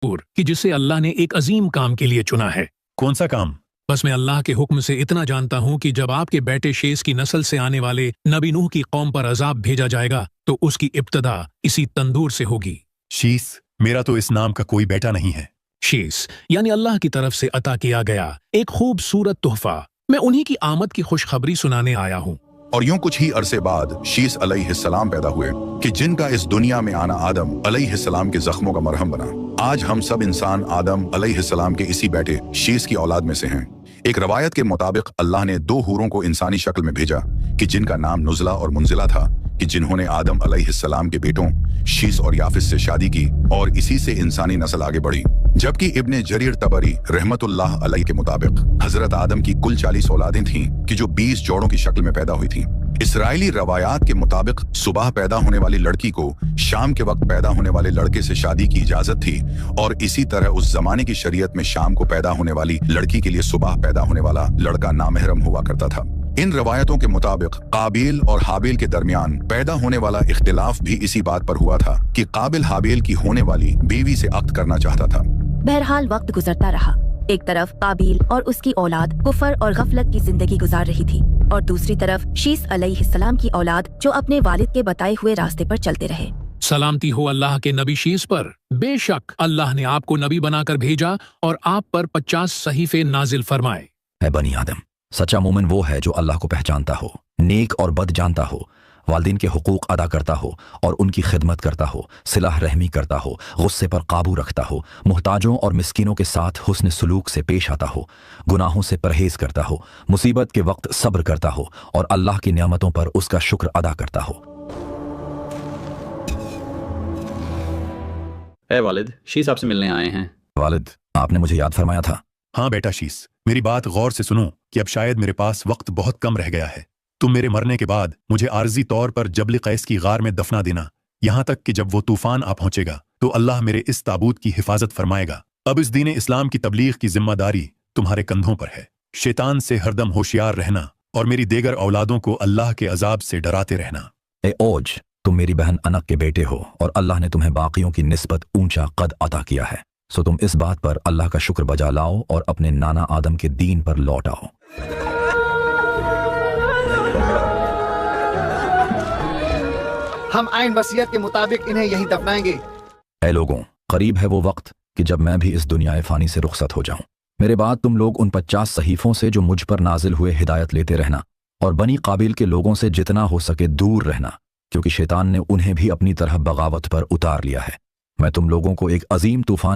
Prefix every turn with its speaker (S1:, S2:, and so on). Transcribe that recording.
S1: मशहूर कि जिसे अल्लाह ने एक अजीम काम के लिए चुना है।
S2: कौन सा काम?
S1: बस मैं अल्लाह के हुक्म से इतना जानता हूँ कि जब आपके बेटे शेष की नस्ल से आने वाले नबी नूह की कौम पर अजाब भेजा जाएगा तो उसकी इब्तदा इसी तंदूर से होगी।
S2: शीस, मेरा तो इस नाम का कोई बेटा नहीं है।
S1: शेष यानी अल्लाह की तरफ से अता किया गया एक खूबसूरत तोहफा। मैं उन्हीं की आमद की खुशखबरी सुनाने आया हूँ।
S3: और यूं कुछ ही अरसे बाद शीस अलैहिस्सलाम पैदा हुए कि जिनका इस दुनिया में आना आदम अलैहिस्सलाम के जख्मों का मरहम बना। आज हम सब इंसान आदम अलैहिस्सलाम के इसी बेटे शीस की औलाद में से हैं। एक रवायत के मुताबिक अल्लाह ने दो हूरों को इंसानी शक्ल में भेजा कि जिनका नाम नुज़ला और मुंजिला था, कि जिन्होंने आदम अलैहिस्सलाम के बेटों शीस और याफिस से शादी की और इसी से इंसानी नस्ल आगे बढ़ी। जबकि इब्ने जरीर तबरी रहमतुल्लाह अलैह के मुताबिक हजरत आदम की कुल 40 औलादें थीं कि जो 20 जोड़ों की शक्ल में पैदा हुई थीं। इसराइली रवायात के मुताबिक सुबह पैदा होने वाली लड़की को शाम के वक्त पैदा होने वाले लड़के से शादी की इजाजत थी और इसी तरह उस जमाने की शरीयत में शाम को पैदा होने वाली लड़की के लिए सुबह पैदा होने वाला लड़का नामहरम हुआ करता था। इन रवायतों के मुताबिक काबिल और हाबिल के दरमियान पैदा होने वाला इख्तिलाफ भी इसी बात पर हुआ था कि काबिल हाबिल की होने वाली बीवी से अक्द करना चाहता था।
S4: बहरहाल वक्त गुजरता रहा। एक तरफ काबिल और उसकी औलाद कुफर और गफलत की जिंदगी गुजार रही थी और दूसरी तरफ शीस अलैहिस्सलाम की औलाद जो अपने वालिद के बताए हुए रास्ते पर चलते रहे।
S1: सलामती हो अल्लाह के नबी शीस पर। बेशक अल्लाह ने आपको नबी बनाकर भेजा और आप पर 50 सहीफे नाजिल फरमाए।
S5: है बनी आदम, सच्चा मोमिन वो है जो अल्लाह को पहचानता हो, नेक और बद जानता हो, वालिदैन के हुकूक अदा करता हो और उनकी खिदमत करता हो, सिलाह रहमी करता हो, गुस्से पर काबू रखता हो, मुहताजों और मिस्कीनों के साथ हुस्न सलूक से पेश आता हो, गुनाहों से परहेज करता हो, मुसीबत के वक्त सब्र करता हो और अल्लाह की नियामतों पर उसका शुक्र अदा करता हो।
S6: ए वालिद, शीस आपसे मिलने आए हैं।
S5: वालिद, आपने मुझे याद फरमाया था।
S2: हाँ बेटा शीस, मेरी बात गौर से सुनो कि अब शायद मेरे पास वक्त बहुत कम रह गया है। तुम मेरे मरने के बाद मुझे आर्जी तौर पर जबल कैस की गार में दफना देना, यहाँ तक कि जब वो तूफान आ पहुंचेगा तो अल्लाह मेरे इस ताबूत की हिफाजत फरमाएगा। अब इस दीन इस्लाम की तबलीग की जिम्मेदारी तुम्हारे कंधों पर है। शैतान से हरदम होशियार रहना और मेरी देगर औलादों को अल्लाह के अजाब से डराते रहना।
S5: ए ओज, तुम मेरी बहन अनक के बेटे हो और अल्लाह ने तुम्हें बाकियों की निस्बत ऊंचा कद अता किया है, सो तुम इस बात पर अल्लाह का शुक्र बजा लाओ और अपने नाना आदम के दीन पर लौट आओ।
S7: हम आइन वसीयत के मुताबिक इन्हें यहीं दफनाएंगे।
S5: ऐ लोगों, करीब है वो वक्त कि जब मैं भी इस दुनिया फानी से रुखसत हो जाऊं। मेरे बाद तुम लोग उन 50 सहीफों से जो मुझ पर नाजिल हुए हिदायत लेते रहना और बनी काबिल के लोगों से जितना हो सके दूर रहना, क्योंकि शैतान ने उन्हें भी अपनी तरह बगावत पर उतार लिया है। मैं तुम लोगों को एक अजीम तूफान